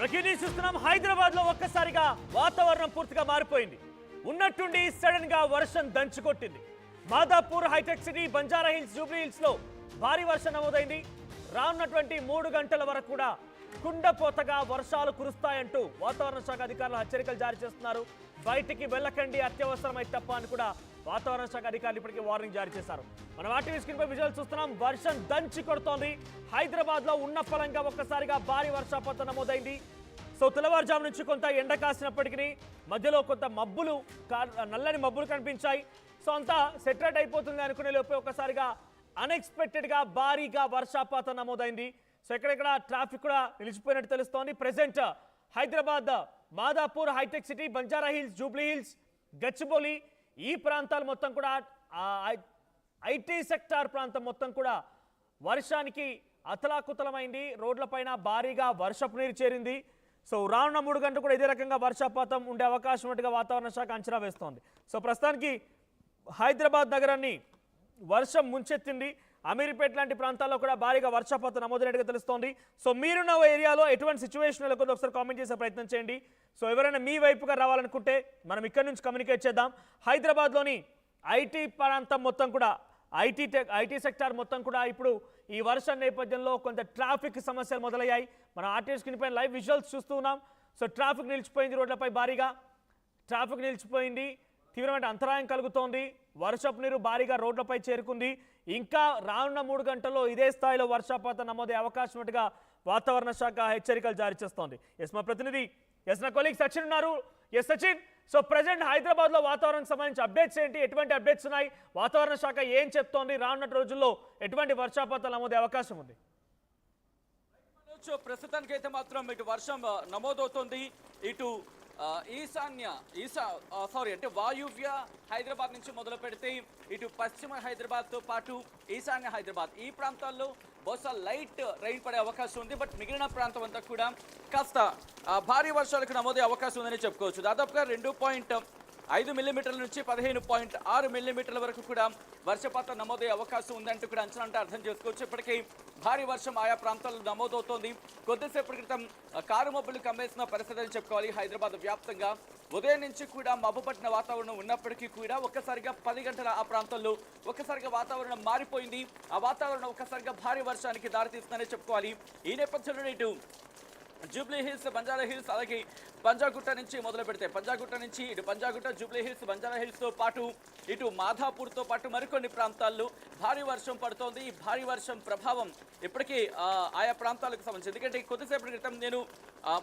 Breaking చూస్తున్నాం. హైదరాబాద్ లో ఒక్కసారిగా వాతావరణం పూర్తిగా మారిపోయింది. ఉన్నట్టుండి సడన్ గా వర్షం దంచుకొట్టింది. Madhapur, hitech city, Banjara hills, Jubilee Hills లో భారీ వర్షం నమోదైంది. రానున్నటువంటి 3 గంటల వరకు కూడా కుండపోతగా వర్షాలు కురుస్తాయంటూ వాతావరణ శాఖ అధికారులు హెచ్చరికలు జారీ చేస్తున్నారు. బయటికి వెళ్ళకండి, అత్యవసరమై తప్ప అని కూడా వాతావరణ శాఖ అధికారులు ఇప్పటికే వార్నింగ్ జారీ చేశారు. మనం ఆర్టీవీ స్క్రీన్ పై విజువల్ చూస్తున్నాం. వర్షం దంచి కొడుతోంది. హైదరాబాద్ లో ఉన్న ఫలంగా ఒక్కసారిగా భారీ వర్షపాతం నమోదైంది. సో తెల్లవారుజాము నుంచి కొంత ఎండ కాసినప్పటికీ మధ్యలో కొంత మబ్బులు, నల్లని మబ్బులు కనిపించాయి. సో అంతా సెటరేట్ అయిపోతుంది అనుకునే లోపే ఒక్కసారిగా అన్ఎక్స్పెక్టెడ్ గా భారీగా వర్షపాతం నమోదైంది. సో ఎక్కడెక్కడ ట్రాఫిక్ కూడా నిలిచిపోయినట్టు తెలుస్తోంది. Present Hyderabad Madhapur, hitech city, Banjara hills, Jubilee Hills, Gachibowli ఈ ప్రాంతాలు మొత్తం కూడా ఐటీ సెక్టార్ ప్రాంతం మొత్తం కూడా వర్షానికి అతలాకుతలమైంది. రోడ్లపైన భారీగా వర్షపు నీరు చేరింది. సో రానున్న 3 గంటలు కూడా ఇదే రకంగా వర్షపాతం ఉండే అవకాశం ఉన్నట్టుగా వాతావరణ శాఖ అంచనా వేస్తోంది. సో ప్రస్తుతానికి హైదరాబాద్ నగరాన్ని వర్షం ముంచెత్తింది. అమీర్పేట్ లాంటి ప్రాంతాల్లో కూడా భారీగా వర్షపాతం నమోదైనట్టుగా తెలుస్తోంది. సో మీరున్న ఏరియాలో ఎటువంటి సిచ్యువేషన్ లేకపోతే ఒకసారి కామెంట్ చేసే ప్రయత్నం చేయండి. సో ఎవరైనా మీ వైపుగా రావాలనుకుంటే మనం ఇక్కడ నుంచి కమ్యూనికేట్ చేద్దాం. హైదరాబాద్లోని ఐటీ ప్రాంతం మొత్తం కూడా ఐటీ సెక్టార్ మొత్తం కూడా ఇప్పుడు ఈ వర్షం నేపథ్యంలో కొంత ట్రాఫిక్ సమస్యలు మొదలయ్యాయి. మనం ఆర్టీవీ స్క్రీన్ పై లైవ్ విజువల్స్ చూస్తూ ఉన్నాం. సో ట్రాఫిక్ నిలిచిపోయింది, రోడ్లపై భారీగా ట్రాఫిక్ నిలిచిపోయింది. తీవ్రమైన అంతరాయం కలుగుతోంది. వర్షపు నీరు భారీగా రోడ్లపై చేరుకుంది. ఇంకా రానున్న 3 గంటల్లో ఇదే స్థాయిలో వర్షపాతం నమోదే అవకాశం ఉన్నట్టుగా వాతావరణ శాఖ హెచ్చరికలు జారీ చేస్తోంది. మా ప్రతినిధి నా కొలీగ్ సచిన్ ఉన్నారు. సచిన్, సో ప్రజెంట్ హైదరాబాద్ లో వాతావరణం సంబంధించి అప్డేట్స్ ఏంటి? ఎటువంటి అప్డేట్స్ ఉన్నాయి? వాతావరణ శాఖ ఏం చెప్తోంది? రానున్న రోజుల్లో ఎటువంటి వర్షపాతం నమోదే అవకాశం ఉంది? ప్రస్తుతానికి అయితే మాత్రం ఇటు వర్షం నమోదవుతోంది. ఇటు వాయువ్య హైదరాబాద్ నుంచి మొదలు పెడితే ఇటు పశ్చిమ హైదరాబాద్తో పాటు ఈశాన్య హైదరాబాద్ ఈ ప్రాంతాల్లో బహుశా లైట్ రైన్ పడే అవకాశం ఉంది. బట్ మిగిలిన ప్రాంతం అంతా కూడా కాస్త భారీ వర్షాలకు నమోదే అవకాశం ఉందని చెప్పుకోవచ్చు. దాదాపుగా 2.5 మిల్లీమీటర్ల నుంచి 15.6 మిల్లీమీటర్ల వరకు కూడా వర్షపాతం నమోదయ్యే అవకాశం ఉందంటూ కూడా అంచనా అంటే అర్థం చేసుకోవచ్చు. ఇప్పటికీ భారీ వర్షం ఆయా ప్రాంతాల్లో నమోదవుతోంది. కొద్దిసేపటి క్రితం కారు మబ్బులు కమ్మేసిన పరిస్థితి అని చెప్పుకోవాలి. హైదరాబాద్ వ్యాప్తంగా ఉదయం నుంచి కూడా మబ్బు పట్టిన వాతావరణం ఉన్నప్పటికీ కూడా ఒక్కసారిగా 10 గంటల ఆ ప్రాంతంలో ఒక్కసారిగా వాతావరణం మారిపోయింది. ఆ వాతావరణం ఒక్కసారిగా భారీ వర్షానికి దారితీస్తుందని చెప్పుకోవాలి. ఈ నేపథ్యంలో ఇటు జూబ్లీ హిల్స్, బంజారా హిల్స్, అలాగే పంజాగుట్ట నుంచి మొదలు పెడితే పంజాగుట్ట నుంచి ఇటు పంజాగుట్ట, జూబ్లీ హిల్స్, బంజారా హిల్స్తో పాటు ఇటు మాధాపూర్తో పాటు మరికొన్ని ప్రాంతాల్లో భారీ వర్షం పడుతోంది. ఈ భారీ వర్షం ప్రభావం ఇప్పటికీ ఆయా ప్రాంతాలకు సంబంధించి, ఎందుకంటే కొద్దిసేపటి క్రితం నేను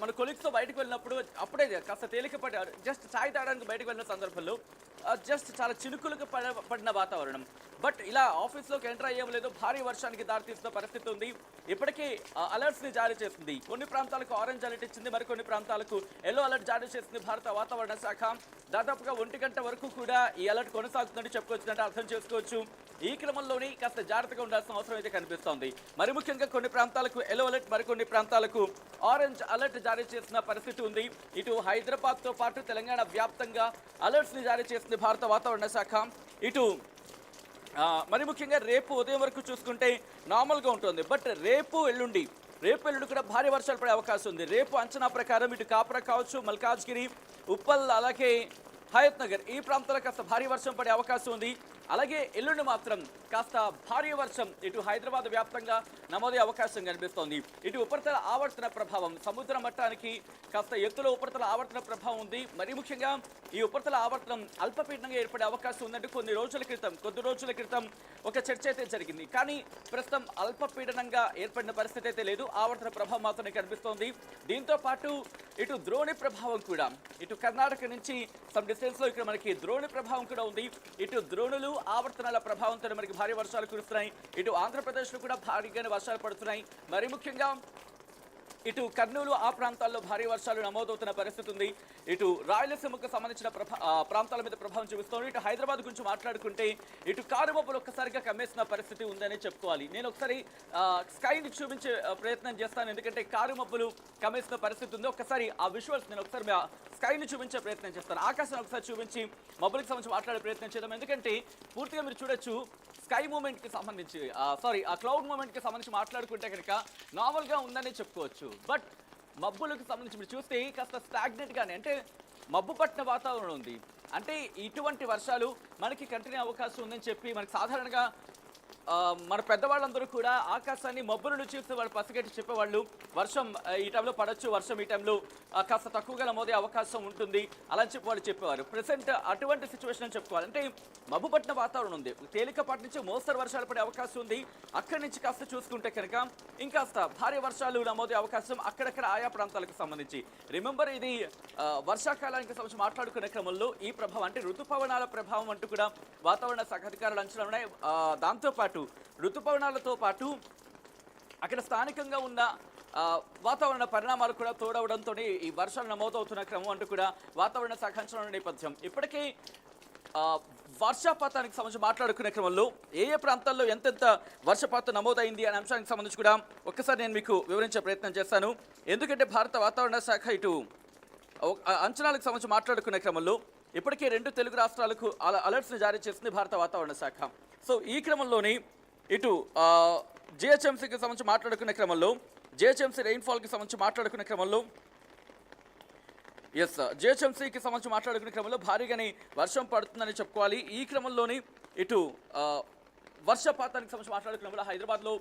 మన కొలీగ్స్తో బయటకు వెళ్ళినప్పుడు అప్పుడే కాస్త తేలికపడి జస్ట్ ఛాయ్ తాగడానికి బయటకు వెళ్ళిన సందర్భంలో జస్ట్ చాలా చినుకులకు పడిన వాతావరణం. బట్ ఇలా ఆఫీస్లోకి ఎంటర్ అయ్యేం లేదు, భారీ వర్షానికి దారితీస్తున్న పరిస్థితి ఉంది. ఇప్పటికీ అలర్ట్స్ని జారీ చేస్తుంది. కొన్ని ప్రాంతాలకు ఆరెంజ్ అలర్ట్ ఇచ్చింది, మరికొన్ని ప్రాంతాలకు ఎల్లో అలర్ట్ జారీ చేసింది భారత వాతావరణ శాఖ. దాదాపుగా 1 గంట వరకు కూడా ఈ అలర్ట్ కొనసాగుతుందని చెప్పుకోవచ్చు, అంటే అర్థం చేసుకోవచ్చు. ఈ క్రమంలోనే కాస్త జాగ్రత్తగా ఉండాల్సిన అవసరం అయితే కనిపిస్తోంది. మరి ముఖ్యంగా కొన్ని ప్రాంతాలకు ఎల్లో అలర్ట్, మరికొన్ని ప్రాంతాలకు ఆరెంజ్ అలర్ట్ జారీ చేసిన పరిస్థితి ఉంది. ఇటు హైదరాబాద్తో పాటు తెలంగాణ వ్యాప్తంగా అలర్ట్స్ని జారీ చేసింది భారత వాతావరణ శాఖ. ఇటు మరి ముఖ్యంగా రేపు ఉదయం వరకు చూసుకుంటే నార్మల్గా ఉంటుంది. బట్ రేపు ఎల్లుండి కూడా భారీ వర్షాలు పడే అవకాశం ఉంది. రేపు అంచనా ప్రకారం ఇటు కాప్రా కావచ్చు, మల్కాజ్గిరి, ఉప్పల్, అలాగే హయత్ నగర్ ఈ ప్రాంతాల్లో కాస్త భారీ వర్షం పడే అవకాశం ఉంది. అలాగే ఎల్లుండి మాత్రం కాస్త భారీ వర్షం ఇటు హైదరాబాద్ వ్యాప్తంగా నమోదే అవకాశం కనిపిస్తోంది. ఇటు ఉపరితల ఆవర్తన ప్రభావం, సముద్ర మట్టానికి కాస్త ఎత్తులో ఉపరితల ఆవర్తన ప్రభావం ఉంది. మరి ముఖ్యంగా ఈ ఉపరితల ఆవర్తనం అల్పపీడనంగా ఏర్పడే అవకాశం ఉందంటే కొద్ది రోజుల క్రితం ఒక చర్చ అయితే జరిగింది. కానీ ప్రస్తుతం అల్పపీడనంగా ఏర్పడిన పరిస్థితి అయితే లేదు, ఆవర్తన ప్రభావం మాత్రమే కనిపిస్తోంది. దీంతో పాటు ఇటు ద్రోణి ప్రభావం కూడా, ఇటు కర్ణాటక నుంచి సమ్ డిస్టెన్స్ లో ఇక్కడ మనకి ద్రోణి ప్రభావం కూడా ఉంది. ఇటు ద్రోణులు ఆవర్తనాల ప్రభావంతో మనకి భారీ వర్షాలు కురుస్తున్నాయి. ఇటు ఆంధ్రప్రదేశ్లో కూడా భారీగానే వర్షాలు పడుతున్నాయి. మరి ముఖ్యంగా ఇటు కర్నూలు ఆ ప్రాంతాల్లో భారీ వర్షాలు నమోదవుతున్న పరిస్థితి ఉంది. ఇటు రాయలసీమకు సంబంధించిన ప్రాంతాల మీద ప్రభావం చూపిస్తోంది. ఇటు హైదరాబాద్ గురించి మాట్లాడుకుంటే ఇటు కారు మబ్బులు ఒక్కసారిగా కమ్మేసిన పరిస్థితి ఉందని చెప్పుకోవాలి. నేను ఒకసారి స్కైని చూపించే ప్రయత్నం చేస్తాను, ఎందుకంటే కారు మబ్బులు కమ్మేసిన పరిస్థితి ఉంది. ఒకసారి ఆ విజువల్స్ నేను ఒకసారి స్కైని చూపించే ప్రయత్నం చేస్తాను. ఆకాశాన్ని ఒకసారి చూపించి మబ్బులకు సంబంధించి మాట్లాడే ప్రయత్నం చేద్దాం. ఎందుకంటే పూర్తిగా మీరు చూడొచ్చు స్కై మూమెంట్కి సంబంధించి ఆ క్లౌడ్ మూమెంట్కి సంబంధించి మాట్లాడుకుంటే కనుక నార్మల్గా ఉందని చెప్పుకోవచ్చు. బట్ మబ్బులకు సంబంధించి మీరు చూస్తే కాస్త స్టాగ్నెట్ గానే, అంటే మబ్బు పట్టిన వాతావరణం ఉంది. అంటే ఇటువంటి వర్షాలు మనకి కంటిన్యూ అవకాశం ఉందని చెప్పి మనకి సాధారణంగా మన పెద్దవాళ్ళందరూ కూడా ఆకాశాన్ని మబ్బులను చూస్తే వాళ్ళు పసిగట్టి చెప్పేవాళ్ళు వర్షం ఈ టైంలో పడవచ్చు, వర్షం ఈ టైంలో కాస్త తక్కువగా నమోదే అవకాశం ఉంటుంది అలా అని చెప్పి వాళ్ళు చెప్పేవారు. ప్రెసెంట్ అటువంటి సిచ్యువేషన్ అని చెప్పుకోవాలి. అంటే మబ్బు పట్టిన వాతావరణం ఉంది, తేలికపాటి నుంచి మోస్తరు వర్షాలు పడే అవకాశం ఉంది. అక్కడి నుంచి కాస్త చూసుకుంటే కనుక ఇంకాస్త భారీ వర్షాలు నమోదే అవకాశం అక్కడక్కడ ఆయా ప్రాంతాలకు సంబంధించి. రిమెంబర్, ఇది వర్షాకాలానికి సంబంధించి మాట్లాడుకునే క్రమంలో ఈ ప్రభావం అంటే ఋతుపవనాల ప్రభావం అంటూ కూడా వాతావరణ శాఖ అధికారులు అంచనా ఉన్నాయి. దాంతోపాటు ఋతుపవనాలతో పాటు అక్కడ స్థానికంగా ఉన్న వాతావరణ పరిణామాలు కూడా తోడవడంతో ఈ వర్షాలు నమోదవుతున్న క్రమం అంటూ కూడా వాతావరణ శాఖ అంచనా నేపథ్యం. ఇప్పటికీ వర్షపాతానికి సంబంధించి మాట్లాడుకునే క్రమంలో ఏ ప్రాంతాల్లో ఎంతెంత వర్షపాతం నమోదైంది అనే అంశానికి సంబంధించి కూడా ఒక్కసారి నేను మీకు వివరించే ప్రయత్నం చేస్తాను. ఎందుకంటే భారత వాతావరణ శాఖ ఇటు అంచనాలకు సంబంధించి మాట్లాడుకునే క్రమంలో ఇప్పటికే 2 తెలుగు రాష్ట్రాలకు అలర్ట్స్ని జారీ చేసింది భారత వాతావరణ శాఖ. సో ఈ క్రమంలోని ఇటు జిహెచ్ఎంసీకి సంబంధించి మాట్లాడుకునే క్రమంలో జిహెచ్ఎంసీ రెయిన్ఫాల్కి సంబంధించి మాట్లాడుకునే క్రమంలో జిహెచ్ఎంసీకి సంబంధించి మాట్లాడుకునే క్రమంలో భారీగానే వర్షం పడుతుందని చెప్పుకోవాలి. ఈ క్రమంలోని ఇటు వర్షపాతానికి సంబంధించి మాట్లాడుకునే క్రమంలో హైదరాబాద్లో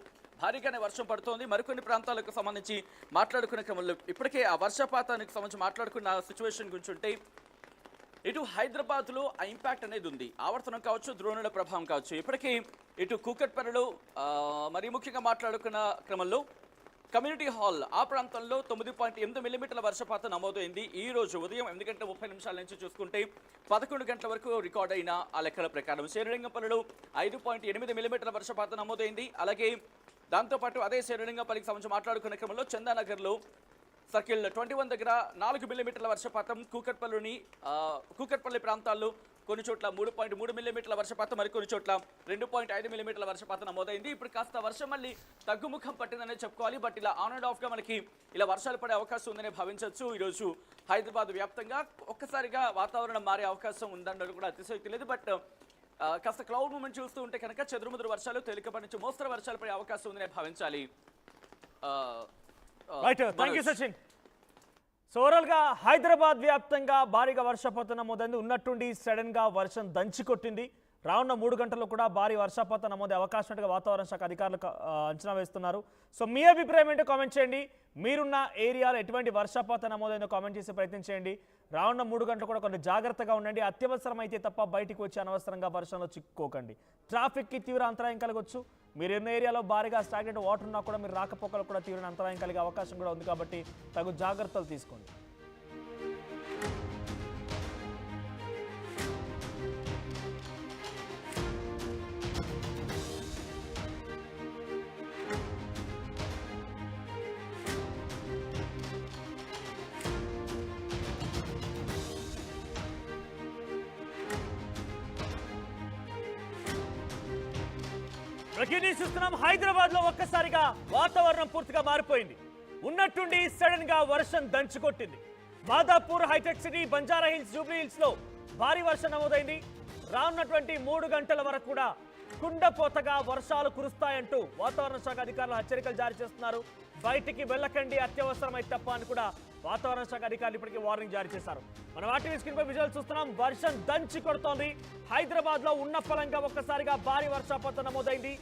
భారీగానే వర్షం పడుతోంది. మరికొన్ని ప్రాంతాలకు సంబంధించి మాట్లాడుకునే క్రమంలో ఇప్పటికే ఆ వర్షపాతానికి సంబంధించి మాట్లాడుకున్న సిచ్యువేషన్ గురించి ఉంటే ఇటు హైదరాబాద్లో ఆ ఇంపాక్ట్ అనేది ఉంది. ఆవర్తనం కావచ్చు, ద్రోణుల ప్రభావం కావచ్చు. ఇప్పటికీ ఇటు కూకట్పల్లిలో మరీ ముఖ్యంగా మాట్లాడుకున్న క్రమంలో కమ్యూనిటీ హాల్ ఆ ప్రాంతంలో 9.8 మిల్లీమీటర్ల వర్షపాతం నమోదైంది. ఈ రోజు ఉదయం 8:30 నుంచి చూసుకుంటే 11 గంటల వరకు రికార్డ్ అయిన ఆ లెక్కల ప్రకారం శేరిలింగంపల్లిలో 5.8 మిల్లీమీటర్ల వర్షపాతం నమోదైంది. అలాగే దాంతోపాటు అదే శేరిలింగంపల్లికి సంబంధించి మాట్లాడుకునే క్రమంలో చందానగర్లో సర్కిల్ 21 దగ్గర 4 మిల్లీమీటర్ల వర్షపాతం, కూకట్పల్లి ప్రాంతాల్లో కొన్ని చోట్ల 3.3 మిల్లీమీటర్ల వర్షపాతం, మరికొన్ని చోట్ల 2.5 మిల్లీమీటర్ల వర్షపాతం నమోదైంది. ఇప్పుడు కాస్త వర్షం మళ్ళీ తగ్గుముఖం పట్టిందనే చెప్పుకోవాలి. బట్ ఇలా ఆన్ అండ్ ఆఫ్గా మనకి ఇలా వర్షాలు పడే అవకాశం ఉందనే భావించవచ్చు. ఈరోజు హైదరాబాద్ వ్యాప్తంగా ఒక్కసారిగా వాతావరణం మారే అవకాశం ఉందన్నది కూడా అతిశయోక్తి లేదు. బట్ కాస్త క్లౌడ్ మూమెంట్ చూస్తూ ఉంటే కనుక చెదురుముదురు వర్షాలు, తేలికపాటి నుంచి మోస్తరు వర్షాలు పడే అవకాశం ఉందనే భావించాలి. Right, thank you Sachin. So ఓవరాల్గా హైదరాబాద్ వ్యాప్తంగా భారీగా వర్షపాతం నమోదైంది. ఉన్నట్టుండి సడన్గా వర్షం దంచికొట్టింది. రానున్న 3 గంటల్లో కూడా భారీ వర్షపాతం నమోదే అవకాశం ఉన్నట్టుగా వాతావరణ శాఖ అధికారులు అంచనా వేస్తున్నారు. సో మీ అభిప్రాయం ఏంటో కామెంట్ చేయండి. మీరున్న ఏరియాలో ఎటువంటి వర్షపాతం నమోదైందో కామెంట్ చేసే ప్రయత్నం చేయండి. రానున్న 3 గంటలు కూడా కొంచెం జాగ్రత్తగా ఉండండి. అత్యవసరం అయితే తప్ప బయటికి వచ్చి అనవసరంగా వర్షంలో చిక్కుకోకండి. ట్రాఫిక్కి తీవ్ర అంతరాయం కలగవచ్చు. మీరు ఎన్న ఏరియాలో భారీగా స్టాగ్నెంట్ వాటర్ ఉన్నా కూడా మీరు రాకపోకలు కూడా తీవ్ర అంతరాయం కలిగే అవకాశం కూడా ఉంది. కాబట్టి తగు జాగ్రత్తలు తీసుకోండి. బ్రేకింగ్ న్యూస్ చూస్తున్నాం. హైదరాబాద్ లో ఒక్కసారిగా వాతావరణం పూర్తిగా మారిపోయింది. ఉన్నట్టుండి సడన్ గా వర్షం దంచుకొట్టింది. Madhapur, hitech city, Banjara hills, Jubilee Hills లో భారీ వర్షం నమోదైంది. రానున్నటువంటి 3 గంటల వరకు కూడా కుండపోతగా వర్షాలు కురుస్తాయంటూ వాతావరణ శాఖ అధికారులు హెచ్చరికలు జారీ చేస్తున్నారు. బయటికి వెళ్ళకండి అత్యవసరమైతే తప్ప అని కూడా వాతావరణ శాఖ అధికారులు ఇప్పటికీ వార్నింగ్ జారీ చేశారు. మనం ఆర్టీవీ స్క్రీన్ పై విజువల్ చూస్తున్నాం. వర్షం దంచి కొడుతోంది. హైదరాబాద్ లో ఉన్న ఫలంగా ఒక్కసారిగా భారీ వర్షపాతం నమోదైంది.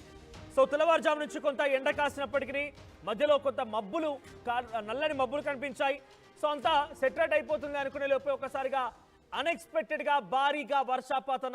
సో తెల్లవారుజాము నుంచి కొంత ఎండ కాసినప్పటికీ మధ్యలో కొంత మబ్బులు, నల్లని మబ్బులు కనిపించాయి. సో అంతా సెటరేట్ అయిపోతుంది అనుకునే లోపే ఒక్కసారిగా అన్ఎక్స్పెక్టెడ్ గా భారీగా వర్షపాతం